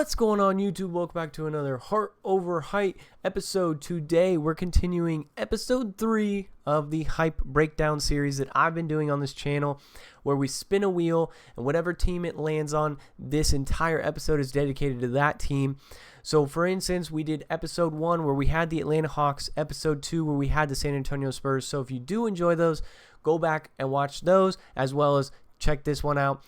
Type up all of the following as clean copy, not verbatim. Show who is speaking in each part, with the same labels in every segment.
Speaker 1: What's going on, YouTube? Welcome back to another Heart Over Height episode. Today we're continuing episode 3 of the Hype Breakdown series that I've been doing on this channel, where we spin a wheel and whatever team it lands on, this entire episode is dedicated to that team. So for instance, we did episode 1 where we had the Atlanta Hawks, episode 2 where we had the San Antonio Spurs. So if you do enjoy those, go back and watch those, as well as check this one out.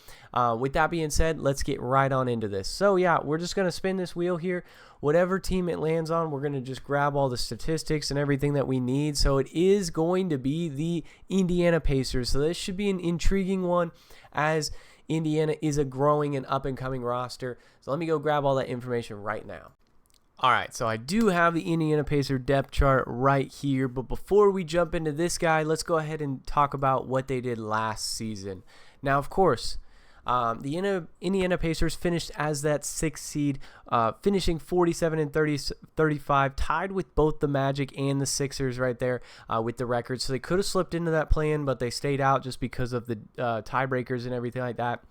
Speaker 1: With that being said, let's get right on into this. So yeah, we're just going to spin this wheel here. Whatever team it lands on, we're going to just grab all the statistics and everything that we need. So it is going to be the Indiana Pacers. So this should be an intriguing one, as Indiana is a growing and up and coming roster. So let me go grab all that information right now. Alright, so I do have the Indiana Pacers depth chart right here, but before we jump into this guy, let's go ahead and talk about what they did last season. Now, of course, the Indiana Pacers finished as that 6th seed, finishing 47-35, tied with both the Magic and the Sixers right there with the record. So they could have slipped into that play-in, but they stayed out just because of the tiebreakers and everything like that.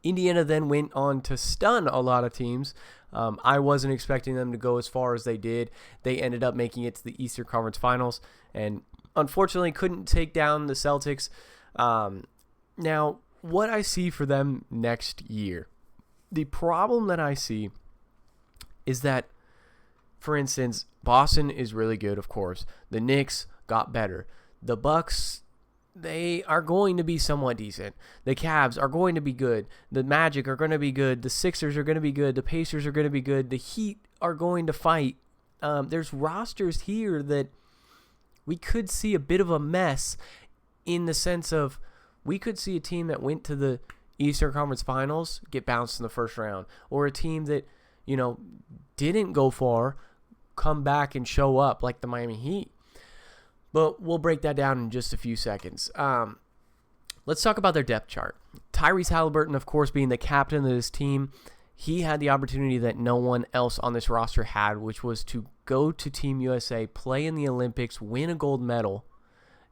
Speaker 1: Indiana then went on to stun a lot of teams. I wasn't expecting them to go as far as they did. They ended up making it to the Eastern Conference Finals and unfortunately couldn't take down the Celtics. Now, what I see for them next year, the problem that I see is that, for instance, Boston is really good, of course. The Knicks got better. The Bucks, they are going to be somewhat decent. The Cavs are going to be good. The Magic are going to be good. The Sixers are going to be good. The Pacers are going to be good. The Heat are going to fight. There's rosters here that we could see a bit of a mess, in the sense of we could see a team that went to the Eastern Conference Finals get bounced in the first round, or a team that, didn't go far come back and show up like the Miami Heat. But we'll break that down in just a few seconds. Let's talk about their depth chart. Tyrese Haliburton, of course, being the captain of this team, he had the opportunity that no one else on this roster had, which was to go to Team USA, play in the Olympics, win a gold medal.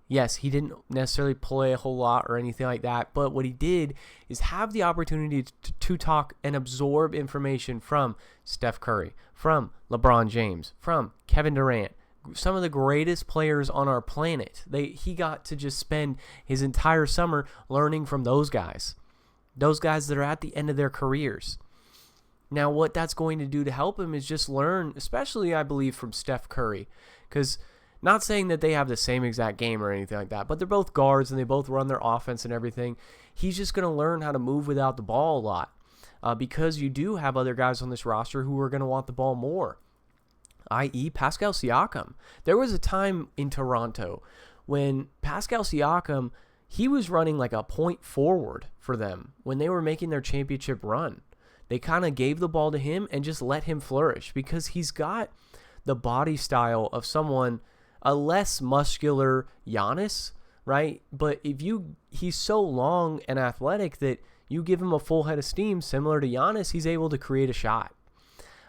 Speaker 1: Yes, he didn't necessarily play a whole lot or anything like that, but what he did is have the opportunity to talk and absorb information from Steph Curry, from LeBron James, from Kevin Durant, some of the greatest players on our planet. He got to just spend his entire summer learning from those guys that are at the end of their careers. Now, what that's going to do to help him is just learn, especially, I believe, from Steph Curry, because not saying that they have the same exact game or anything like that, but they're both guards and they both run their offense and everything. He's just going to learn how to move without the ball a lot, because you do have other guys on this roster who are going to want the ball more, i.e. Pascal Siakam. There was a time in Toronto when Pascal Siakam, he was running like a point forward for them when they were making their championship run. They kind of gave the ball to him and just let him flourish, because he's got the body style of someone, a less muscular Giannis, right? But he's so long and athletic that you give him a full head of steam, similar to Giannis, he's able to create a shot.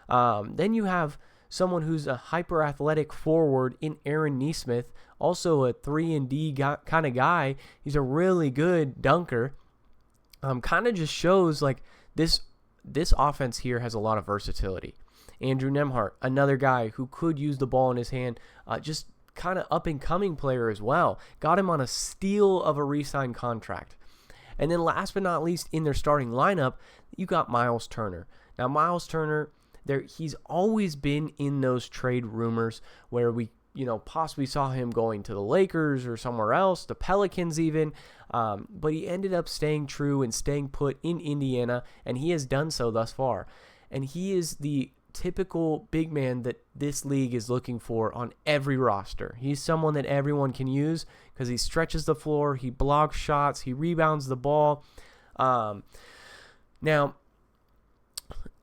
Speaker 1: Then you have someone who's a hyper athletic forward in Aaron Nesmith, also a 3-and-D kind of guy. He's a really good dunker. Kind of just shows like this offense here has a lot of versatility. Andrew Nembhard, another guy who could use the ball in his hand, just kind of up-and-coming player as well. Got him on a steal of a re-signed contract. And then last but not least, in their starting lineup, you got Miles Turner. Now, Miles Turner, he's always been in those trade rumors where we, possibly saw him going to the Lakers or somewhere else, the Pelicans even, but he ended up staying true and staying put in Indiana, and he has done so thus far. And he is the typical big man that this league is looking for on every roster. He's someone that everyone can use because he stretches the floor, he blocks shots, he rebounds the ball. Now,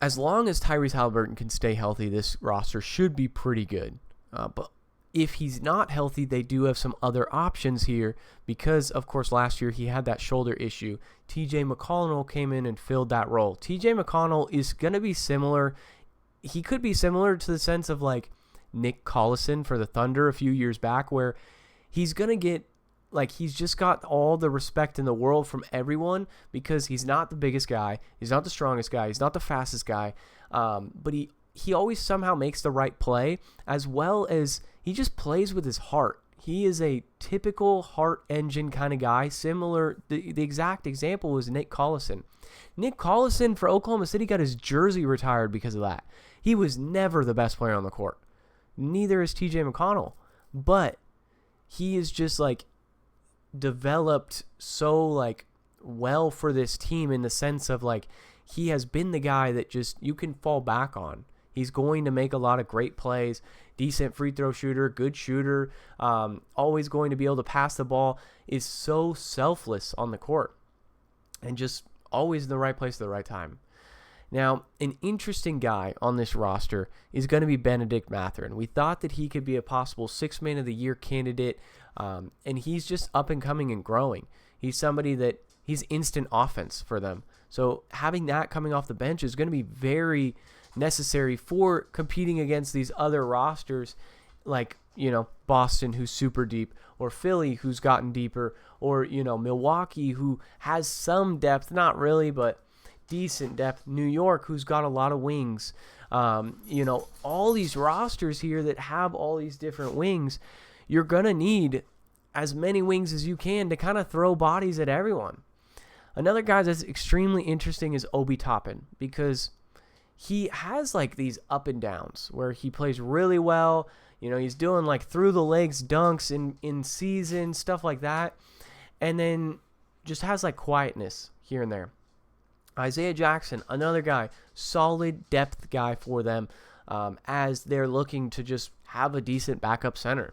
Speaker 1: as long as Tyrese Haliburton can stay healthy, this roster should be pretty good. But if he's not healthy, they do have some other options here because, of course, last year he had that shoulder issue. TJ McConnell came in and filled that role. TJ McConnell is going to be similar. He could be similar to the sense of like Nick Collison for the Thunder a few years back, where he's going to get like he's just got all the respect in the world from everyone because he's not the biggest guy, he's not the strongest guy, he's not the fastest guy, but he always somehow makes the right play, as well as he just plays with his heart. He is a typical heart engine kind of guy. Similar, the exact example was Nick Collison. Nick Collison for Oklahoma City got his jersey retired because of that. He was never the best player on the court. Neither is TJ McConnell. But he is just like developed so like well for this team in the sense of like he has been the guy that just you can fall back on. He's going to make a lot of great plays, decent free throw shooter, good shooter, always going to be able to pass the ball, is so selfless on the court and just always in the right place at the right time. Now, an interesting guy on this roster is going to be Bennedict Mathurin. We thought that he could be a possible Sixth Man of the Year candidate, and he's just up and coming and growing. He's somebody that he's instant offense for them. So having that coming off the bench is going to be very necessary for competing against these other rosters like, Boston, who's super deep, or Philly, who's gotten deeper, or, Milwaukee, who has some depth, not really, but decent depth. New York, who's got a lot of wings. All these rosters here that have all these different wings, you're going to need as many wings as you can to kind of throw bodies at everyone. Another guy that's extremely interesting is Obi Toppin, because he has like these up and downs where he plays really well. He's doing like through the legs dunks in season, stuff like that. And then just has like quietness here and there. Isaiah Jackson, another guy, solid depth guy for them as they're looking to just have a decent backup center.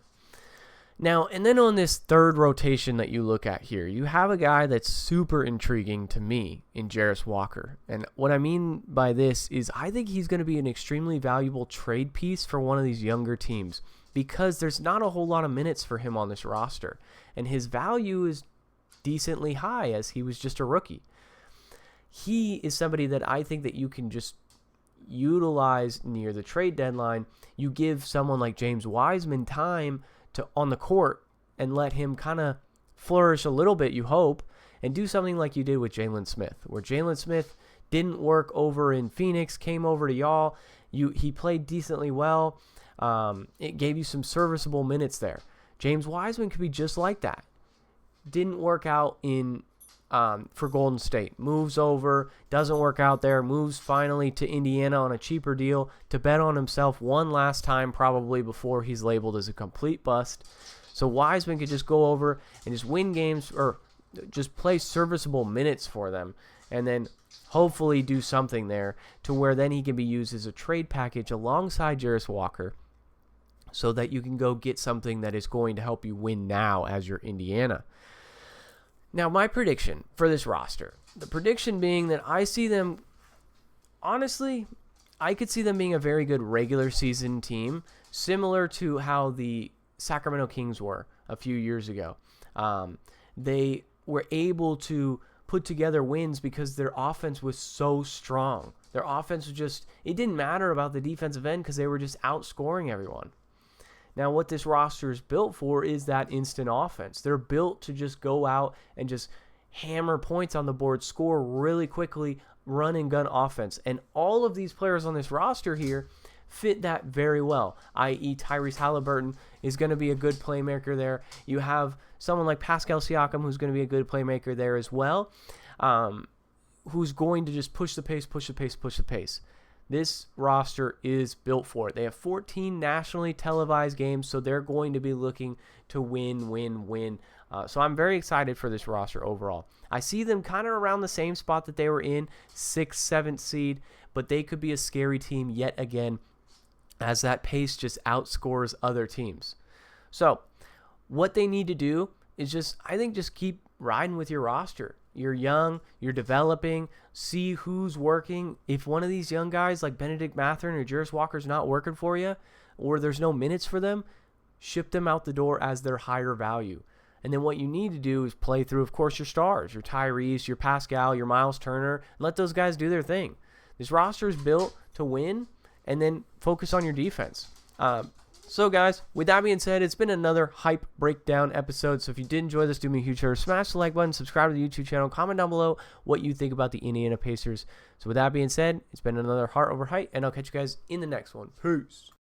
Speaker 1: Now, and then on this third rotation that you look at here, you have a guy that's super intriguing to me in Jarace Walker. And what I mean by this is I think he's going to be an extremely valuable trade piece for one of these younger teams because there's not a whole lot of minutes for him on this roster. And his value is decently high as he was just a rookie. He is somebody that I think that you can just utilize near the trade deadline. You give someone like James Wiseman time to on the court and let him kind of flourish a little bit, you hope, and do something like you did with Jalen Smith, where Jalen Smith didn't work over in Phoenix, came over to y'all. He played decently well. It gave you some serviceable minutes there. James Wiseman could be just like that. Didn't work out for Golden State. Moves over, doesn't work out there, moves finally to Indiana on a cheaper deal to bet on himself one last time probably before he's labeled as a complete bust. So Wiseman could just go over and just win games or just play serviceable minutes for them and then hopefully do something there to where then he can be used as a trade package alongside Jarace Walker so that you can go get something that is going to help you win now as your Indiana. Now, my prediction for this roster, the prediction being that I see them, honestly, I could see them being a very good regular season team, similar to how the Sacramento Kings were a few years ago. They were able to put together wins because their offense was so strong. Their offense was just, it didn't matter about the defensive end because they were just outscoring everyone. Now, what this roster is built for is that instant offense. They're built to just go out and just hammer points on the board, score really quickly, run and gun offense. And all of these players on this roster here fit that very well, i.e. Tyrese Halliburton is going to be a good playmaker there. You have someone like Pascal Siakam who's going to be a good playmaker there as well, who's going to just push the pace. This roster is built for it. They have 14 nationally televised games, so they're going to be looking to win. So I'm very excited for this roster overall. I see them kind of around the same spot that they were in, 6th, 7th seed, but they could be a scary team yet again as that pace just outscores other teams. So what they need to do is just keep riding with your roster. You're young, you're developing, see who's working. If one of these young guys like Bennedict Mathurin or Jarace Walker's not working for you, or there's no minutes for them, ship them out the door as their higher value. And then what you need to do is play through, of course, your stars, your Tyrese, your Pascal, your Miles Turner, and let those guys do their thing. This roster is built to win, and then focus on your defense. So guys, with that being said, it's been another hype breakdown episode. So if you did enjoy this, do me a huge favor, smash the like button, subscribe to the YouTube channel, comment down below what you think about the Indiana Pacers. So with that being said, it's been another Heart Over Height, and I'll catch you guys in the next one. Peace.